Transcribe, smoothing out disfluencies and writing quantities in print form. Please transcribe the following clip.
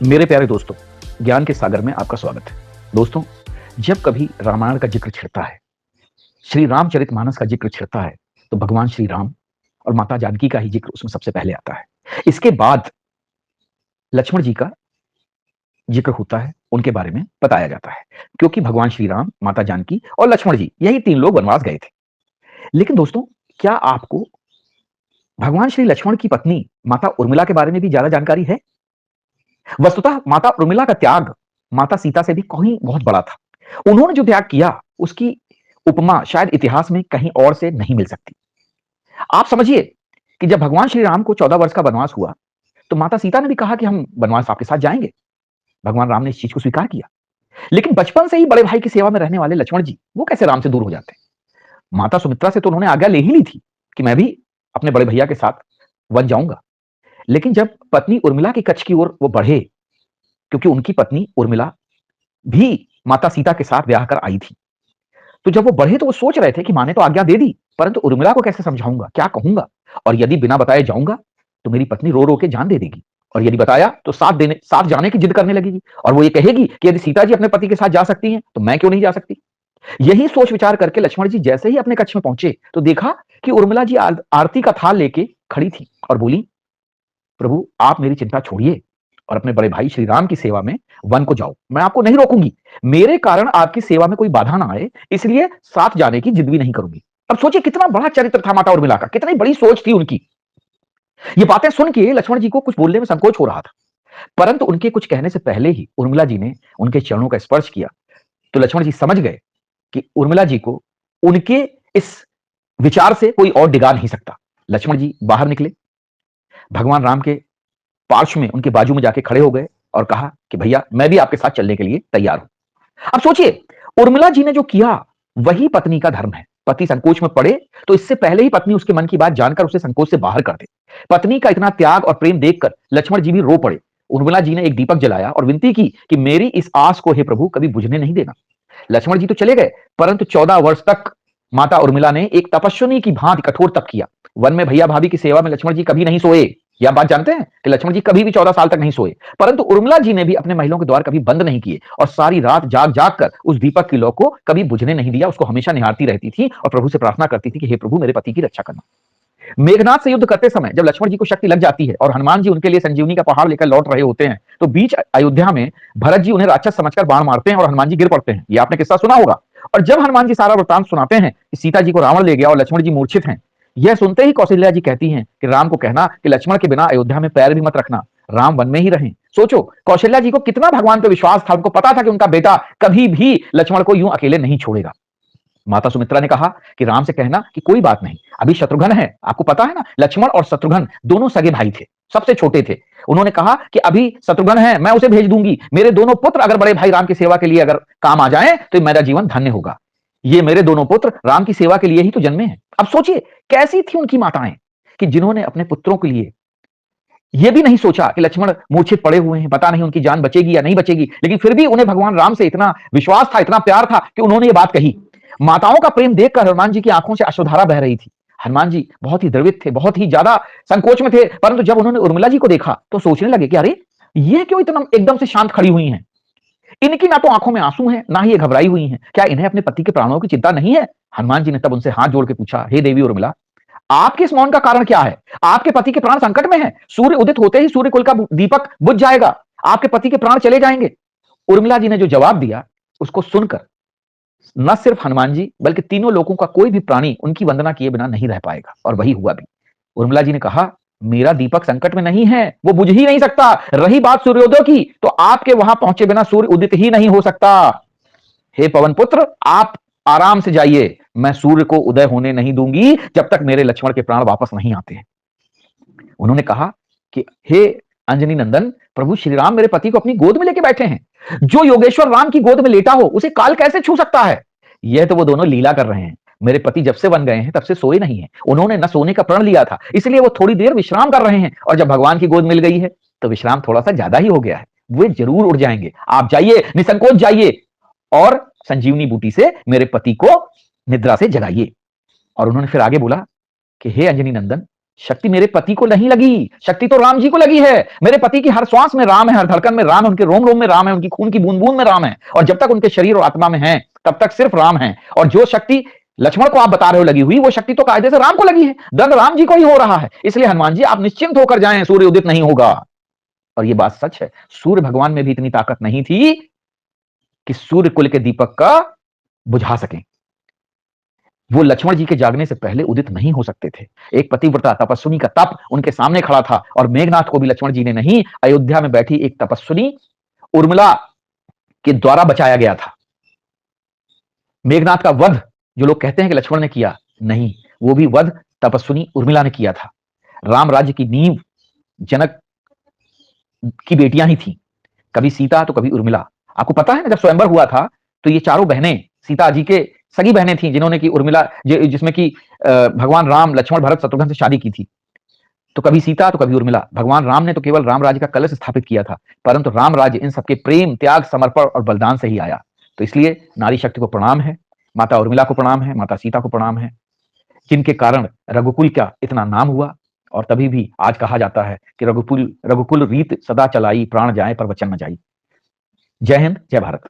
मेरे प्यारे दोस्तों, ज्ञान के सागर में आपका स्वागत है। दोस्तों, जब कभी रामायण का जिक्र छिड़ता है, श्री रामचरितमानस का जिक्र छिड़ता है, तो भगवान श्री राम और माता जानकी का ही जिक्र उसमें सबसे पहले आता है। इसके बाद लक्ष्मण जी का जिक्र होता है, उनके बारे में बताया जाता है, क्योंकि भगवान श्री राम, माता जानकी और लक्ष्मण जी, यही 3 लोग वनवास गए थे। लेकिन दोस्तों, क्या आपको भगवान श्री लक्ष्मण की पत्नी माता उर्मिला के बारे में भी ज़्यादा जानकारी है? वस्तुतः माता उर्मिला का त्याग माता सीता से भी कहीं बहुत बड़ा था। उन्होंने जो त्याग किया, उसकी उपमा शायद इतिहास में कहीं और से नहीं मिल सकती। आप समझिए कि जब भगवान श्री राम को 14 वर्ष का वनवास हुआ, तो माता सीता ने भी कहा कि हम वनवास आपके साथ जाएंगे। भगवान राम ने इस चीज को स्वीकार किया। लेकिन बचपन से ही बड़े भाई की सेवा में रहने वाले लक्ष्मण जी, वो कैसे राम से दूर हो जाते? माता सुमित्रा से तो उन्होंने आज्ञा ले ही ली थी कि मैं भी अपने बड़े भैया के साथ वन जाऊंगा। लेकिन जब पत्नी उर्मिला के कच्छ की ओर वो बढ़े, क्योंकि उनकी पत्नी उर्मिला भी माता सीता के साथ ब्याह कर आई थी, तो जब वो बढ़े तो वो सोच रहे थे कि माँ ने तो आज्ञा दे दी, परंतु उर्मिला को कैसे समझाऊंगा, क्या कहूंगा? और यदि बिना बताए जाऊंगा तो मेरी पत्नी रो रो के जान दे देगी, और यदि बताया तो साथ जाने की जिद करने लगेगी, और वो ये कहेगी कि यदि सीता जी अपने पति के साथ जा सकती हैं तो मैं क्यों नहीं जा सकती। यही सोच विचार करके लक्ष्मण जी जैसे ही अपने कक्ष में पहुंचे, तो देखा कि उर्मिला जी आरती का थाल लेके खड़ी थी और बोली, प्रभु आप मेरी चिंता छोड़िए और अपने बड़े भाई श्री राम की सेवा में वन को जाओ, मैं आपको नहीं रोकूंगी। मेरे कारण आपकी सेवा में कोई बाधा ना आए, इसलिए साथ जाने की जिद भी नहीं करूंगी। अब सोचिए कितना बड़ा चरित्र था माता उर्मिला का, कितनी बड़ी सोच थी उनकी। ये बातें सुन के लक्ष्मण जी को कुछ बोलने में संकोच हो रहा था, परंतु उनके कुछ कहने से पहले ही उर्मिला जी ने उनके चरणों का स्पर्श किया, तो लक्ष्मण जी समझ गए कि उर्मिला जी को उनके इस विचार से कोई और डिगा नहीं सकता। लक्ष्मण जी बाहर निकले, भगवान राम के पार्श्व में उनके बाजू में जाके खड़े हो गए और कहा कि भैया मैं भी आपके साथ चलने के लिए तैयार हूं। अब सोचिए, उर्मिला जी ने जो किया वही पत्नी का धर्म है। पति संकोच में पड़े तो इससे पहले ही पत्नी उसके मन की बात जानकर उसे संकोच से बाहर कर दे। पत्नी का इतना त्याग और प्रेम देखकर लक्ष्मण जी भी रो पड़े। उर्मिला जी ने एक दीपक जलाया और विनती की कि मेरी इस आस को हे प्रभु कभी बुझने नहीं देना। लक्ष्मण जी तो चले गए, परंतु 14 वर्ष तक माता उर्मिला ने एक तपस्विनी की भांति कठोर तप किया। वन में भैया भाभी की सेवा में लक्ष्मण जी कभी नहीं सोए। यह बात जानते हैं कि लक्ष्मण जी कभी भी 14 साल तक नहीं सोए, परंतु उर्मिला जी ने भी अपने महिलाओं के द्वार कभी बंद नहीं किए और सारी रात जाग जाग कर उस दीपक की लौ को कभी बुझने नहीं दिया। उसको हमेशा निहारती रहती थी और प्रभु से प्रार्थना करती थी कि हे प्रभु मेरे पति की रक्षा करना। मेघनाथ से युद्ध करते समय जब लक्ष्मण जी को शक्ति लग जाती है और हनुमान जी उनके लिए संजीवनी का पहाड़ लेकर लौट रहे होते हैं, तो बीच अयोध्या में भरत जी उन्हें राक्षस समझकर बाण मारते हैं और हनुमान जी गिर पड़ते हैं। ये आपने किस्सा सुना होगा। और जब हनुमान जी सारा वृतांत सुनाते हैं कि सीता जी को रावण ले गया और लक्ष्मण जी मूर्छित हैं, यह सुनते ही कौशल्या जी कहती हैं कि राम को कहना कि लक्ष्मण के बिना अयोध्या में पैर भी मत रखना, राम वन में ही रहें। सोचो कौशल्या जी को कितना भगवान पे विश्वास था, उनको पता था कि उनका बेटा कभी भी लक्ष्मण को यूं अकेले नहीं छोड़ेगा। माता सुमित्रा ने कहा कि राम से कहना कि कोई बात नहीं, अभी शत्रुघ्न है, आपको पता है ना, लक्ष्मण और शत्रुघ्न दोनों सगे भाई थे, सबसे छोटे थे। उन्होंने कहा कि अभी शत्रुघ्न है, मैं उसे भेज दूंगी, मेरे दोनों पुत्र अगर बड़े भाई राम की सेवा के लिए अगर काम आ जाएं तो मेरा जीवन धन्य होगा। ये मेरे दोनों पुत्र राम की सेवा के लिए ही तो जन्मे हैं। अब सोचिए कैसी थी उनकी माताएं कि जिन्होंने अपने पुत्रों के लिए यह भी नहीं सोचा कि लक्ष्मण मूर्छित पड़े हुए हैं, पता नहीं उनकी जान बचेगी या नहीं बचेगी, लेकिन फिर भी उन्हें भगवान राम से इतना विश्वास था, इतना प्यार था कि उन्होंने ये बात कही। माताओं का प्रेम देखकर हनुमान जी की आंखों से अश्रुधारा बह रही थी। हनुमान जी बहुत ही द्रवित थे, बहुत ही ज्यादा संकोच में थे, परंतु जब उन्होंने उर्मिला जी को देखा तो सोचने लगे कि अरे ये क्यों इतना एकदम से शांत खड़ी हुई हैं? इनकी ना तो आंखों में आंसू हैं, ना ही ये घबराई हुई हैं, क्या इन्हें अपने पति के प्राणों की चिंता नहीं है? हनुमान जी ने तब उनसे हाथ जोड़ के पूछा, हे देवी उर्मिला, आपके इस मौन का कारण क्या है? आपके पति के प्राण संकट में है, सूर्य उदित होते ही सूर्य कुल का दीपक बुझ जाएगा, आपके पति के प्राण चले जाएंगे। उर्मिला जी ने जो जवाब दिया उसको सुनकर न सिर्फ हनुमान जी बल्कि तीनों लोगों का कोई भी प्राणी उनकी वंदना किए बिना नहीं रह पाएगा, और वही हुआ भी। उर्मिला जी ने कहा, मेरा दीपक संकट में नहीं है, वो बुझ ही नहीं सकता। रही बात सूर्योदय की, तो आपके वहां पहुंचे बिना सूर्य उदित ही नहीं हो सकता। हे पवन पुत्र, आप आराम से जाइए, मैं सूर्य को उदय होने नहीं दूंगी जब तक मेरे लक्ष्मण के प्राण वापस नहीं आते हैं। उन्होंने कहा कि हे अंजनी नंदन, प्रभु श्री राम मेरे पति को अपनी गोद में लेके बैठे हैं, जो योगेश्वर राम की गोद में लेटा हो उसे काल कैसे छू सकता है? यह तो वो दोनों लीला कर रहे हैं। मेरे पति जब से बन गए हैं तब से सोए नहीं है, उन्होंने न सोने का प्रण लिया था, इसलिए वो थोड़ी देर विश्राम कर रहे हैं, और जब भगवान की गोद मिल गई है तो विश्राम थोड़ा सा ज्यादा ही हो गया है, वे जरूर उड़ जाएंगे। आप जाइए, निसंकोच जाइए और संजीवनी बूटी से मेरे पति को निद्रा से जगाइए। और उन्होंने फिर आगे बोला कि हे अंजनी नंदन, शक्ति मेरे पति को नहीं लगी, शक्ति तो राम जी को लगी है। मेरे पति की हर श्वास में राम है, हर धड़कन में राम है, उनके रोम रोम में राम है, उनकी खून की बूंद बूंद में राम है, और जब तक उनके शरीर और आत्मा में है तब तक सिर्फ राम है। और जो शक्ति लक्ष्मण को आप बता रहे हो लगी हुई, वो शक्ति तो कायदे से राम को लगी है, दंड राम जी को ही हो रहा है। इसलिए हनुमान जी आप निश्चिंत होकर जाएं, सूर्य उदित नहीं होगा। और ये बात सच है, सूर्य भगवान में भी इतनी ताकत नहीं थी कि सूर्य कुल के दीपक का बुझा सकें। वो लक्ष्मण जी के जागने से पहले उदित नहीं हो सकते थे। एक पतिव्रता तपस्विनी का तप उनके सामने खड़ा था, और मेघनाथ को भी लक्ष्मण जी ने नहीं, अयोध्या में बैठी एक तपस्विनी उर्मिला के द्वारा बचाया गया था। मेघनाथ का वध जो लोग कहते हैं कि लक्ष्मण ने किया, नहीं, वो भी वध तपस्विनी उर्मिला ने किया था। राम राज्य की नींव जनक की बेटियां ही थी, कभी सीता तो कभी उर्मिला। आपको पता है ना, जब स्वयंवर हुआ था तो ये चारों बहनें सीता जी के सगी बहनें थी, जिन्होंने की उर्मिला जिसमें की भगवान राम लक्ष्मण भरत शत्रुघ्न से शादी की थी। तो कभी सीता तो कभी उर्मिला। भगवान राम ने तो केवल राम राज्य का कलश स्थापित किया था, परंतु राम राज्य इन सबके प्रेम, त्याग, समर्पण और बलिदान से ही आया। तो इसलिए नारी शक्ति को प्रणाम है, माता उर्मिला को प्रणाम है, माता सीता को प्रणाम है, जिनके कारण रघुकुल का इतना नाम हुआ। और तभी भी आज कहा जाता है कि रघुकुल रघुकुल रीत सदा चलाई, प्राण जाए पर वचन न जाई। जय हिंद, जय भारत।